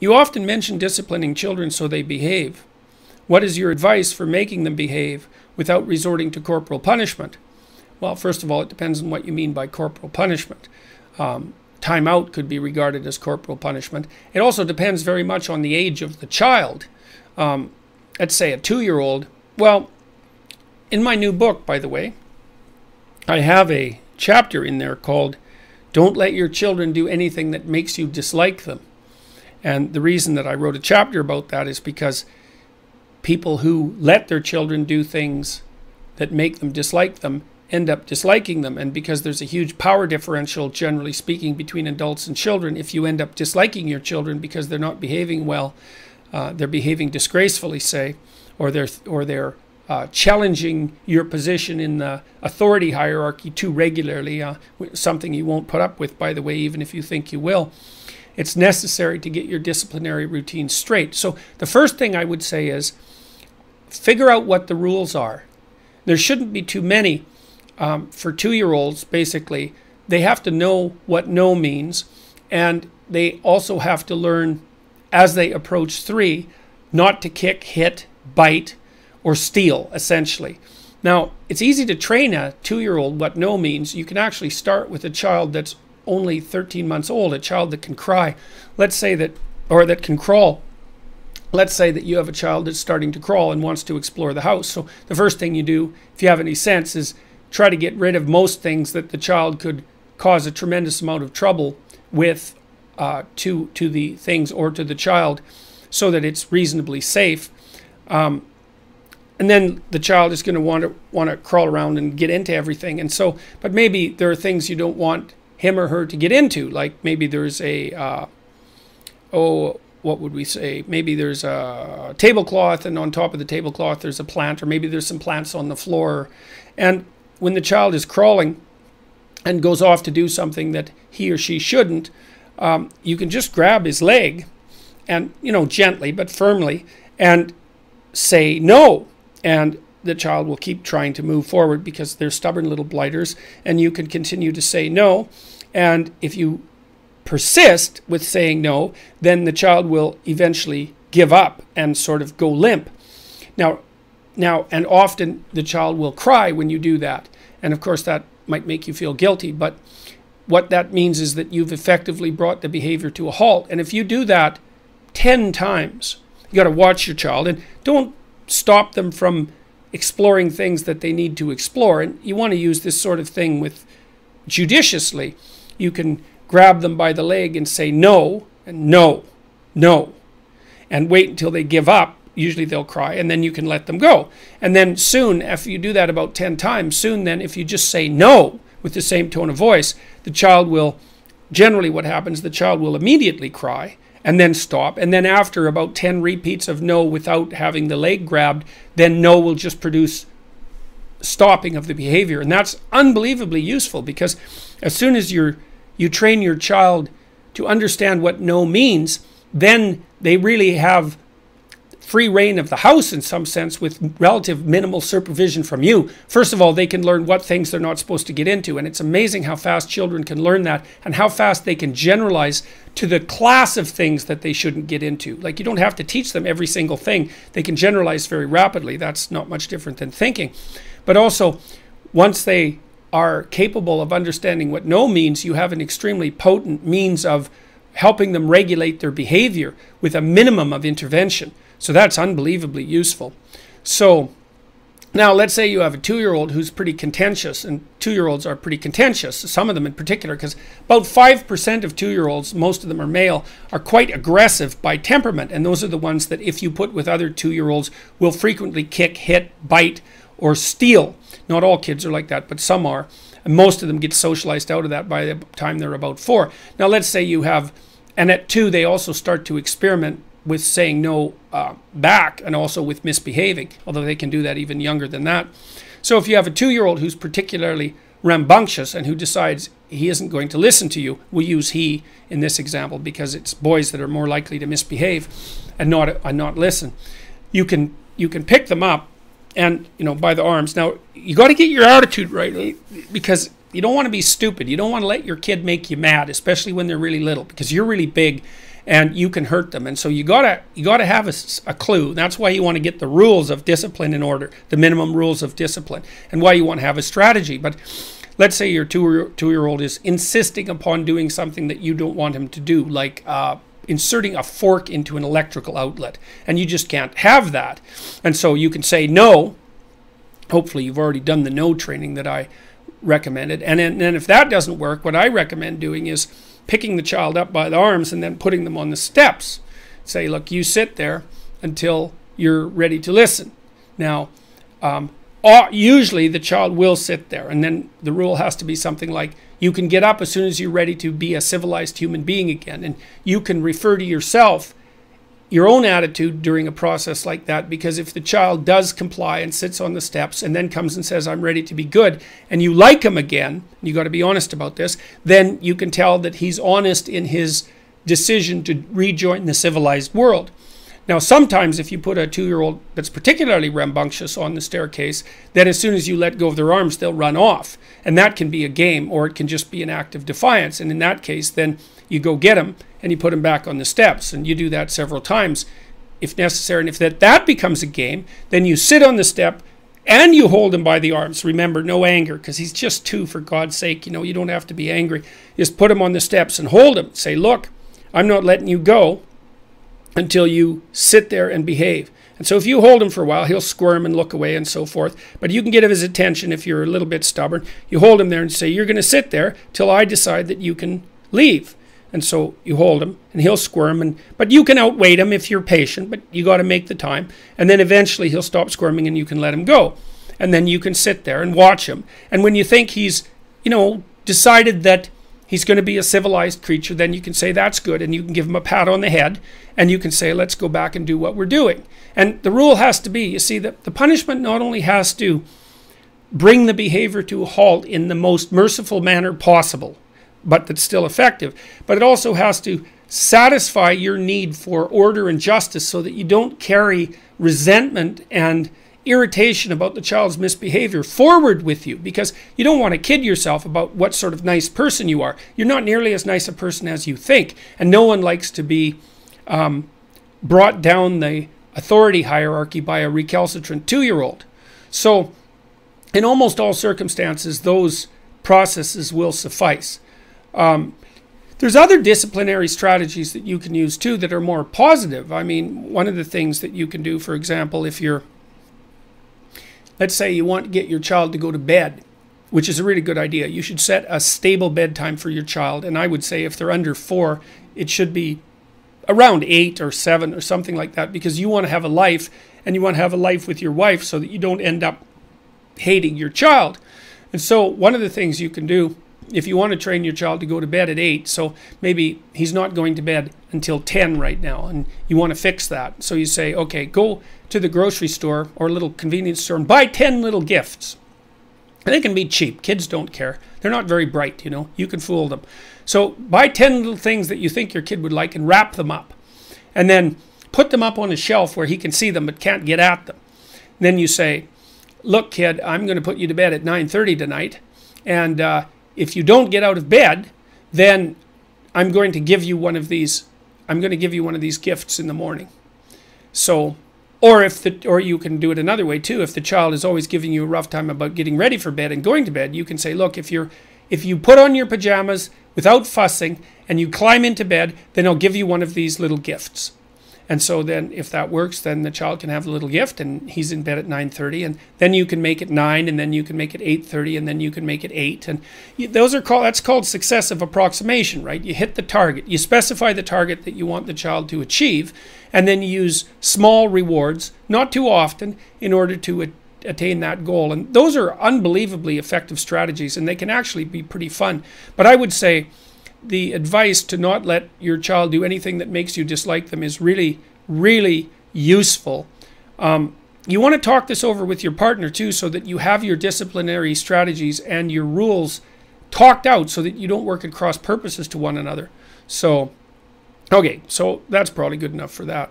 You often mention disciplining children so they behave. What is your advice for making them behave without resorting to corporal punishment? Well, first of all, it depends on what you mean by corporal punishment. Time out could be regarded as corporal punishment. It also depends very much on the age of the child. Let's say a 2-year-old. Well, in my new book, by the way, I have a chapter in there called "Don't Let Your Children Do Anything That Makes You Dislike Them." And the reason that I wrote a chapter about that is because people who let their children do things that make them dislike them end up disliking them. And because there's a huge power differential, generally speaking, between adults and children, if you end up disliking your children because they're not behaving well, they're behaving disgracefully, say, or they're challenging your position in the authority hierarchy too regularly, something you won't put up with, by the way, even if you think you will, it's necessary to get your disciplinary routine straight. So the first thing I would say is figure out what the rules are. There shouldn't be too many. For 2-year-olds, basically, they have to know what no means, and they also have to learn, as they approach 3, not to kick, hit, bite, or steal, essentially. Now, it's easy to train a 2-year-old what no means. You can actually start with a child that's only 13 months old, a child that can cry, let's say that, or that can crawl. Let's say that you have a child that's starting to crawl and wants to explore the house. So the first thing you do, if you have any sense, is try to get rid of most things that the child could cause a tremendous amount of trouble with to the things or to the child, so that it's reasonably safe. And then the child is going to want to crawl around and get into everything. And so, but maybe there are things you don't want him or her to get into, like maybe there's a what would we say? Maybe there's a tablecloth, and on top of the tablecloth there's a plant, or maybe there's some plants on the floor. And when the child is crawling and goes off to do something that he or she shouldn't, you can just grab his leg and, gently but firmly, and say no. And the child will keep trying to move forward because they're stubborn little blighters, and you can continue to say no. And if you persist with saying no, then the child will eventually give up and sort of go limp. Now, and often the child will cry when you do that. And of course that might make you feel guilty, but what that means is that you've effectively brought the behavior to a halt. And if you do that 10 times, you got to watch your child and don't stop them from exploring things that they need to explore. And you want to use this sort of thing with judiciously. You can grab them by the leg and say no, and no, no, and wait until they give up. Usually they'll cry, and then you can let them go. And then soon, after you do that about 10 times, soon then, if you just say no with the same tone of voice, the child will, generally what happens, the child will immediately cry and then stop. And then after about 10 repeats of no without having the leg grabbed, then no will just produce stopping of the behavior. And that's unbelievably useful, because as soon as you train your child to understand what no means, then they really have free reign of the house in some sense, with relative minimal supervision from you. First of all, they can learn what things they're not supposed to get into, and it's amazing how fast children can learn that, and how fast they can generalize to the class of things that they shouldn't get into. Like, you don't have to teach them every single thing. They can generalize very rapidly. That's not much different than thinking. But also, once they are capable of understanding what no means, you have an extremely potent means of helping them regulate their behavior with a minimum of intervention. So that's unbelievably useful. So now let's say you have a 2-year-old who's pretty contentious, and 2-year-olds are pretty contentious, some of them in particular, because about 5% of 2-year-olds, most of them are male, are quite aggressive by temperament. And those are the ones that, if you put with other 2-year-olds, will frequently kick, hit, bite, or steal. Not all kids are like that, but some are. And most of them get socialized out of that by the time they're about 4. Now let's say you have, and at 2 they also start to experiment with saying no back, and also with misbehaving, although they can do that even younger than that. So if you have a 2-year-old who's particularly rambunctious and who decides he isn't going to listen to you, we'll use he in this example because it's boys that are more likely to misbehave and not listen. You can pick them up and, by the arms. Now you got to get your attitude right, because you don't want to be stupid. You don't want to let your kid make you mad, especially when they're really little, because you're really big. and you can hurt them. And so you gotta have a clue. That's why you want to get the rules of discipline in order, the minimum rules of discipline, and why you want to have a strategy. But let's say your two-year-old is insisting upon doing something that you don't want him to do, like inserting a fork into an electrical outlet, and you just can't have that. And so you can say no. Hopefully you've already done the no training that I recommended. And then if that doesn't work, what I recommend doing is picking the child up by the arms and then putting them on the steps. Say, look, you sit there until you're ready to listen. Now, usually the child will sit there, and then the rule has to be something like, you can get up as soon as you're ready to be a civilized human being again. And you can refer to yourself, your own attitude during a process like that, because if the child does comply and sits on the steps and then comes and says, I'm ready to be good, and you like him again, you got to be honest about this, then you can tell that he's honest in his decision to rejoin the civilized world. Now, sometimes if you put a 2-year-old that's particularly rambunctious on the staircase, then as soon as you let go of their arms, they'll run off. And that can be a game, or it can just be an act of defiance. And in that case, then you go get him and you put him back on the steps. And you do that several times if necessary. And if that becomes a game, then you sit on the step and you hold him by the arms. Remember, no anger, because he's just 2, for God's sake. You know, you don't have to be angry. Just put him on the steps and hold him. Say, look, I'm not letting you go until you sit there and behave. And so if you hold him for a while, he'll squirm and look away and so forth. But you can get his attention if you're a little bit stubborn. You hold him there and say, you're going to sit there till I decide that you can leave. And so you hold him and he'll squirm. But you can outwait him if you're patient, but you got to make the time. And then eventually he'll stop squirming and you can let him go. And then you can sit there and watch him. And when you think he's, decided that he's going to be a civilized creature, then you can say that's good, and you can give him a pat on the head, and you can say, let's go back and do what we're doing. And the rule has to be, you see, that the punishment not only has to bring the behavior to a halt in the most merciful manner possible, but that's still effective, but it also has to satisfy your need for order and justice so that you don't carry resentment and irritation about the child's misbehavior forward with you, because you don't want to kid yourself about what sort of nice person you are. You're not nearly as nice a person as you think, and no one likes to be brought down the authority hierarchy by a recalcitrant 2-year-old. So in almost all circumstances, those processes will suffice. There's other disciplinary strategies that you can use too that are more positive. I mean, one of the things that you can do, for example, if you're, let's say you want to get your child to go to bed, which is a really good idea. You should set a stable bedtime for your child. And I would say if they're under 4, it should be around 8 or 7 or something like that, because you want to have a life, and you want to have a life with your wife so that you don't end up hating your child. And so one of the things you can do, if you want to train your child to go to bed at 8, so maybe he's not going to bed until 10 right now, and you want to fix that. So you say, okay, go to the grocery store or a little convenience store and buy 10 little gifts. And they can be cheap. Kids don't care. They're not very bright, You can fool them. So buy 10 little things that you think your kid would like and wrap them up. And then put them up on a shelf where he can see them but can't get at them. And then you say, look, kid, I'm going to put you to bed at 9:30 tonight. And if you don't get out of bed, then I'm going to give you one of these. I'm going to give you one of these gifts in the morning. So, or you can do it another way too. If the child is always giving you a rough time about getting ready for bed and going to bed, you can say, look, if you put on your pajamas without fussing and you climb into bed, then I'll give you one of these little gifts. And so then if that works, then the child can have a little gift and he's in bed at 9:30, and then you can make it 9, and then you can make it 8:30, and then you can make it 8. And that's called successive approximation, right? You hit the target. You specify the target that you want the child to achieve, and then you use small rewards, not too often, in order to attain that goal. And those are unbelievably effective strategies, and they can actually be pretty fun. But I would say the advice to not let your child do anything that makes you dislike them is really, really useful. You want to talk this over with your partner too, so that you have your disciplinary strategies and your rules talked out so that you don't work at cross purposes to one another. So, okay, so that's probably good enough for that.